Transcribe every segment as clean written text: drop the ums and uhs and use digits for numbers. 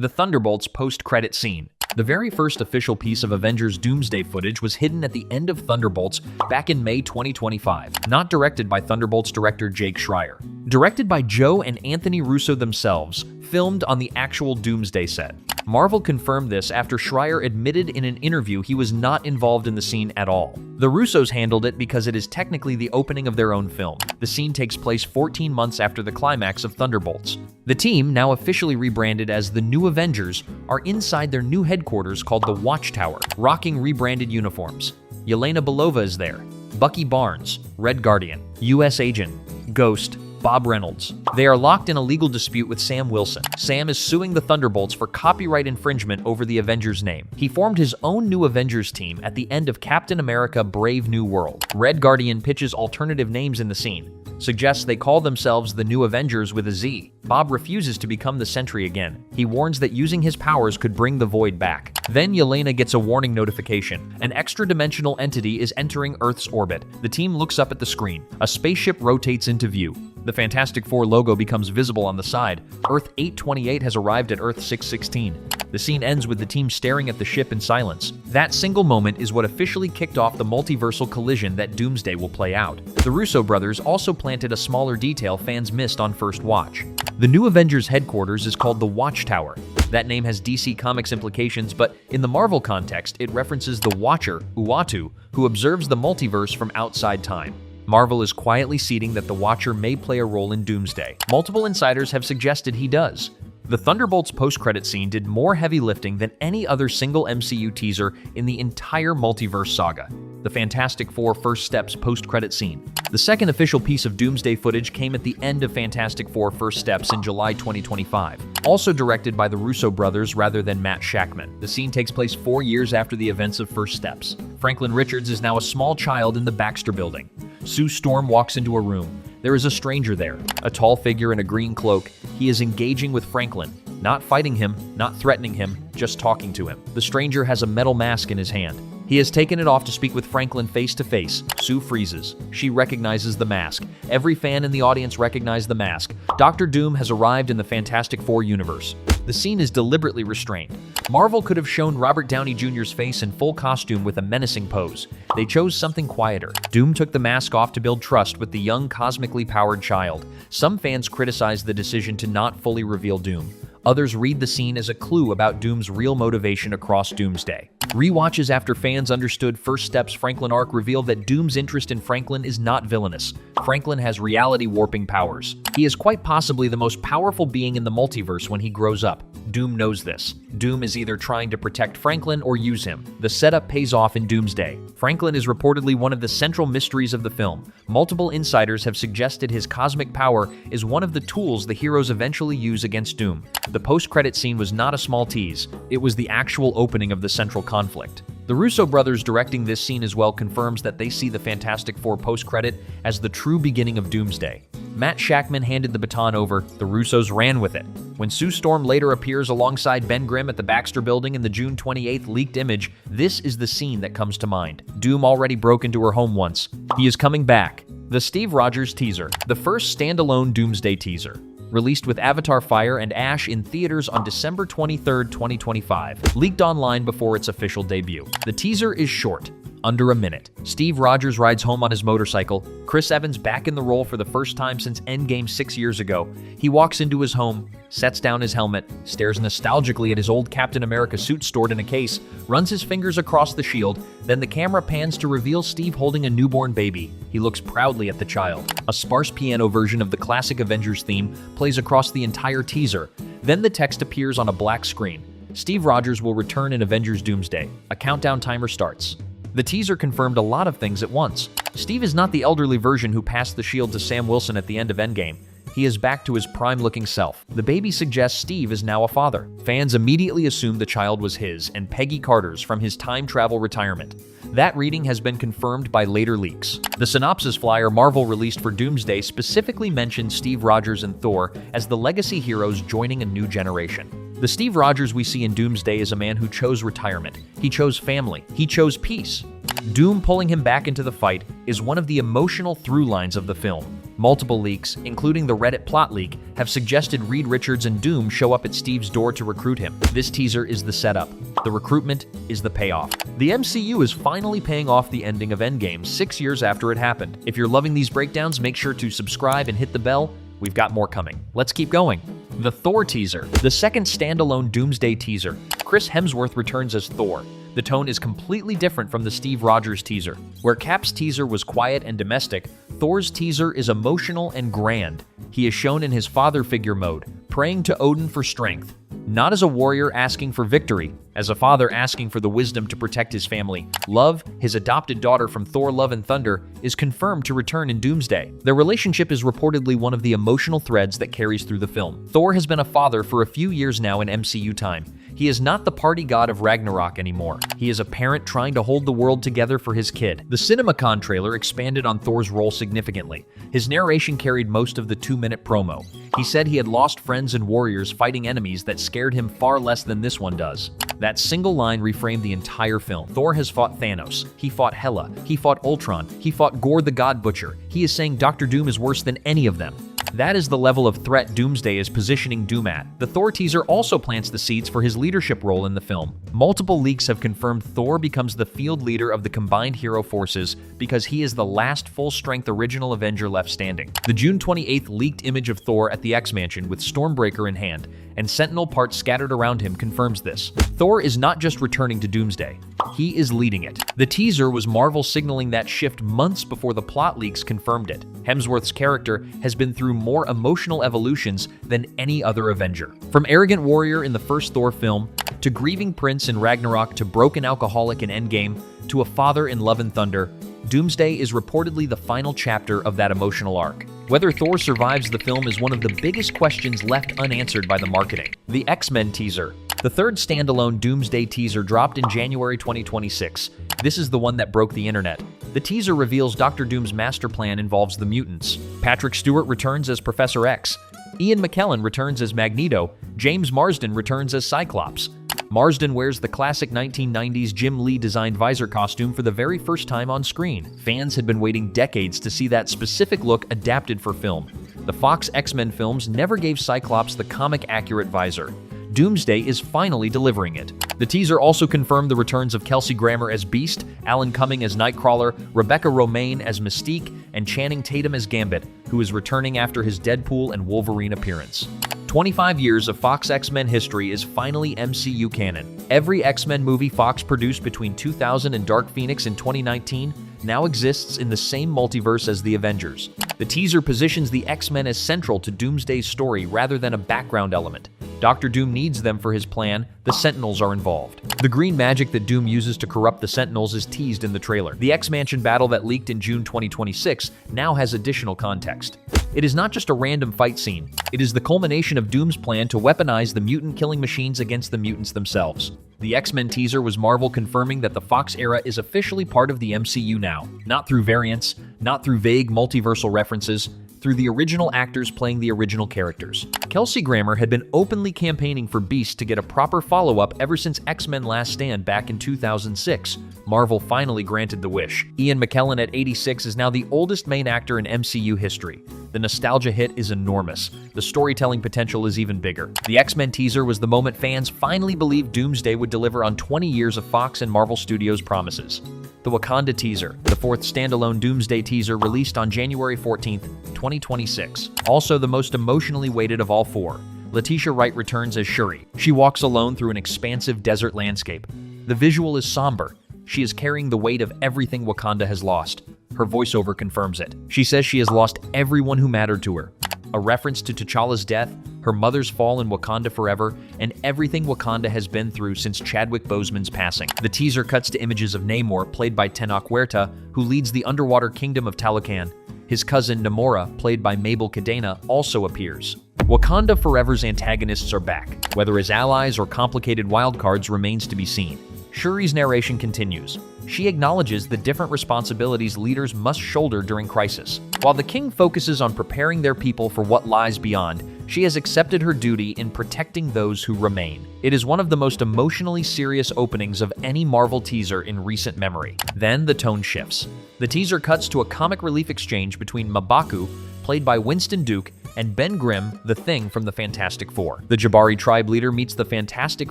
The Thunderbolts post-credit scene. The very first official piece of Avengers Doomsday footage was hidden at the end of Thunderbolts back in May 2025, not directed by Thunderbolts director Jake Schreier. Directed by Joe and Anthony Russo themselves, filmed on the actual Doomsday set. Marvel confirmed this after Schreier admitted in an interview he was not involved in the scene at all. The Russos handled it because it is technically the opening of their own film. The scene takes place 14 months after the climax of Thunderbolts. The team, now officially rebranded as the New Avengers, are inside their new headquarters called the Watchtower, rocking rebranded uniforms. Yelena Belova is there, Bucky Barnes, Red Guardian, US Agent, Ghost, Bob Reynolds. They are locked in a legal dispute with Sam Wilson. Sam is suing the Thunderbolts for copyright infringement over the Avengers name. He formed his own new Avengers team at the end of Captain America: Brave New World. Red Guardian pitches alternative names in the scene, suggests they call themselves the New Avengers with a Z. Bob refuses to become the Sentry again. He warns that using his powers could bring the Void back. Then Yelena gets a warning notification. An extra-dimensional entity is entering Earth's orbit. The team looks up at the screen. A spaceship rotates into view. The Fantastic Four logo becomes visible on the side. Earth 828 has arrived at Earth 616. The scene ends with the team staring at the ship in silence. That single moment is what officially kicked off the multiversal collision that Doomsday will play out. The Russo brothers also planted a smaller detail fans missed on first watch. The New Avengers headquarters is called the Watchtower. That name has DC Comics implications, but in the Marvel context, it references the Watcher, Uatu, who observes the multiverse from outside time. Marvel is quietly seeding that the Watcher may play a role in Doomsday. Multiple insiders have suggested he does. The Thunderbolts post-credit scene did more heavy lifting than any other single MCU teaser in the entire multiverse saga. The Fantastic Four First Steps post-credit scene. The second official piece of Doomsday footage came at the end of Fantastic Four First Steps in July 2025. Also directed by the Russo brothers rather than Matt Shakman. The scene takes place 4 years after the events of First Steps. Franklin Richards is now a small child in the Baxter Building. Sue Storm walks into a room. There is a stranger there, a tall figure in a green cloak. He is engaging with Franklin, not fighting him, not threatening him, just talking to him. The stranger has a metal mask in his hand. He has taken it off to speak with Franklin face to face. Sue freezes. She recognizes the mask. Every fan in the audience recognizes the mask. Dr. Doom has arrived in the Fantastic Four universe. The scene is deliberately restrained. Marvel could have shown Robert Downey Jr.'s face in full costume with a menacing pose. They chose something quieter. Doom took the mask off to build trust with the young cosmically powered child. Some fans criticized the decision to not fully reveal Doom. Others read the scene as a clue about Doom's real motivation across Doomsday. Rewatches after fans understood First Steps' Franklin arc reveal that Doom's interest in Franklin is not villainous. Franklin has reality warping powers. He is quite possibly the most powerful being in the multiverse when he grows up. Doom knows this. Doom is either trying to protect Franklin or use him. The setup pays off in Doomsday. Franklin is reportedly one of the central mysteries of the film. Multiple insiders have suggested his cosmic power is one of the tools the heroes eventually use against Doom. The post-credit scene was not a small tease. It was the actual opening of the central conflict. The Russo brothers directing this scene as well confirms that they see the Fantastic Four post-credit as the true beginning of Doomsday. Matt Shakman handed the baton over, the Russos ran with it. When Sue Storm later appears alongside Ben Grimm at the Baxter Building in the June 28th leaked image, this is the scene that comes to mind. Doom already broke into her home once. He is coming back. The Steve Rogers teaser, the first standalone Doomsday teaser. Released with Avatar: Fire and Ash in theaters on December 23, 2025. Leaked online before its official debut. The teaser is short, under a minute. Steve Rogers rides home on his motorcycle. Chris Evans back in the role for the first time since Endgame 6 years ago. He walks into his home, sets down his helmet, stares nostalgically at his old Captain America suit stored in a case, runs his fingers across the shield, then the camera pans to reveal Steve holding a newborn baby. He looks proudly at the child. A sparse piano version of the classic Avengers theme plays across the entire teaser. Then the text appears on a black screen. Steve Rogers will return in Avengers Doomsday. A countdown timer starts. The teaser confirmed a lot of things at once. Steve is not the elderly version who passed the shield to Sam Wilson at the end of Endgame. He is back to his prime-looking self. The baby suggests Steve is now a father. Fans immediately assumed the child was his and Peggy Carter's from his time travel retirement. That reading has been confirmed by later leaks. The synopsis flyer Marvel released for Doomsday specifically mentioned Steve Rogers and Thor as the legacy heroes joining a new generation. The Steve Rogers we see in Doomsday is a man who chose retirement. He chose family. He chose peace. Doom pulling him back into the fight is one of the emotional through lines of the film. Multiple leaks, including the Reddit plot leak, have suggested Reed Richards and Doom show up at Steve's door to recruit him. This teaser is the setup. The recruitment is the payoff. The MCU is finally paying off the ending of Endgame 6 years after it happened. If you're loving these breakdowns, make sure to subscribe and hit the bell. We've got more coming. Let's keep going. The Thor teaser. The second standalone Doomsday teaser. Chris Hemsworth returns as Thor. The tone is completely different from the Steve Rogers teaser. Where Cap's teaser was quiet and domestic, Thor's teaser is emotional and grand. He is shown in his father figure mode, praying to Odin for strength. Not as a warrior asking for victory, as a father asking for the wisdom to protect his family. Love, his adopted daughter from Thor Love and Thunder, is confirmed to return in Doomsday. Their relationship is reportedly one of the emotional threads that carries through the film. Thor has been a father for a few years now in MCU time. He is not the party god of Ragnarok anymore. He is a parent trying to hold the world together for his kid. The CinemaCon trailer expanded on Thor's role significantly. His narration carried most of the 2-minute promo. He said he had lost friends and warriors fighting enemies that scared him far less than this one does. That single line reframed the entire film. Thor has fought Thanos. He fought Hela. He fought Ultron. He fought Gore the God Butcher. He is saying Dr. Doom is worse than any of them. That is the level of threat Doomsday is positioning Doom at. The Thor teaser also plants the seeds for his leadership role in the film. Multiple leaks have confirmed Thor becomes the field leader of the combined hero forces because he is the last full-strength original Avenger left standing. The June 28th leaked image of Thor at the X-Mansion with Stormbreaker in hand, and Sentinel parts scattered around him confirms this. Thor is not just returning to Doomsday. He is leading it. The teaser was Marvel signaling that shift months before the plot leaks confirmed it. Hemsworth's character has been through more emotional evolutions than any other Avenger. From arrogant warrior in the first Thor film, to grieving prince in Ragnarok, to broken alcoholic in Endgame, to a father in Love and Thunder, Doomsday is reportedly the final chapter of that emotional arc. Whether Thor survives the film is one of the biggest questions left unanswered by the marketing. The X-Men teaser. The third standalone Doomsday teaser dropped in January 2026. This is the one that broke the internet. The teaser reveals Dr. Doom's master plan involves the mutants. Patrick Stewart returns as Professor X. Ian McKellen returns as Magneto. James Marsden returns as Cyclops. Marsden wears the classic 1990s Jim Lee designed visor costume for the very first time on screen. Fans had been waiting decades to see that specific look adapted for film. The Fox X-Men films never gave Cyclops the comic-accurate visor. Doomsday is finally delivering it. The teaser also confirmed the returns of Kelsey Grammer as Beast, Alan Cumming as Nightcrawler, Rebecca Romijn as Mystique, and Channing Tatum as Gambit, who is returning after his Deadpool and Wolverine appearance. 25 years of Fox X-Men history is finally MCU canon. Every X-Men movie Fox produced between 2000 and Dark Phoenix in 2019 now exists in the same multiverse as the Avengers. The teaser positions the X-Men as central to Doomsday's story rather than a background element. Dr. Doom needs them for his plan. The Sentinels are involved. The green magic that Doom uses to corrupt the Sentinels is teased in the trailer. The X-Mansion battle that leaked in June 2026 now has additional context. It is not just a random fight scene. It is the culmination of Doom's plan to weaponize the mutant killing machines against the mutants themselves. The X-Men teaser was Marvel confirming that the Fox era is officially part of the MCU now. Not through variants, not through vague multiversal references, through the original actors playing the original characters. Kelsey Grammer had been openly campaigning for Beast to get a proper follow-up ever since X-Men Last Stand back in 2006. Marvel finally granted the wish. Ian McKellen at 86 is now the oldest main actor in MCU history. The nostalgia hit is enormous. The storytelling potential is even bigger. The X-Men teaser was the moment fans finally believed Doomsday would deliver on 20 years of Fox and Marvel Studios' promises. The Wakanda teaser, the fourth standalone Doomsday teaser released on January 14th, 2026. Also the most emotionally weighted of all four. Letitia Wright returns as Shuri. She walks alone through an expansive desert landscape. The visual is somber. She is carrying the weight of everything Wakanda has lost. Her voiceover confirms it. She says she has lost everyone who mattered to her. A reference to T'Challa's death, her mother's fall in Wakanda Forever, and everything Wakanda has been through since Chadwick Boseman's passing. The teaser cuts to images of Namor, played by Tenoch Huerta, who leads the underwater kingdom of Talocan. His cousin Namora, played by Mabel Cadena, also appears. Wakanda Forever's antagonists are back. Whether as allies or complicated wildcards remains to be seen. Shuri's narration continues. She acknowledges the different responsibilities leaders must shoulder during crisis. While the king focuses on preparing their people for what lies beyond, she has accepted her duty in protecting those who remain. It is one of the most emotionally serious openings of any Marvel teaser in recent memory. Then the tone shifts. The teaser cuts to a comic relief exchange between M'Baku, played by Winston Duke, and Ben Grimm, the Thing from the Fantastic Four. The Jabari tribe leader meets the Fantastic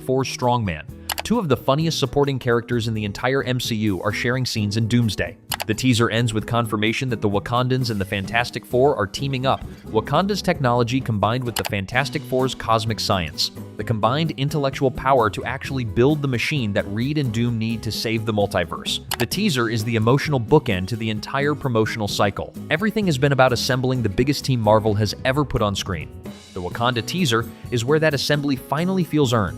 Four's strongman. Two of the funniest supporting characters in the entire MCU are sharing scenes in Doomsday. The teaser ends with confirmation that the Wakandans and the Fantastic Four are teaming up. Wakanda's technology combined with the Fantastic Four's cosmic science. The combined intellectual power to actually build the machine that Reed and Doom need to save the multiverse. The teaser is the emotional bookend to the entire promotional cycle. Everything has been about assembling the biggest team Marvel has ever put on screen. The Wakanda teaser is where that assembly finally feels earned.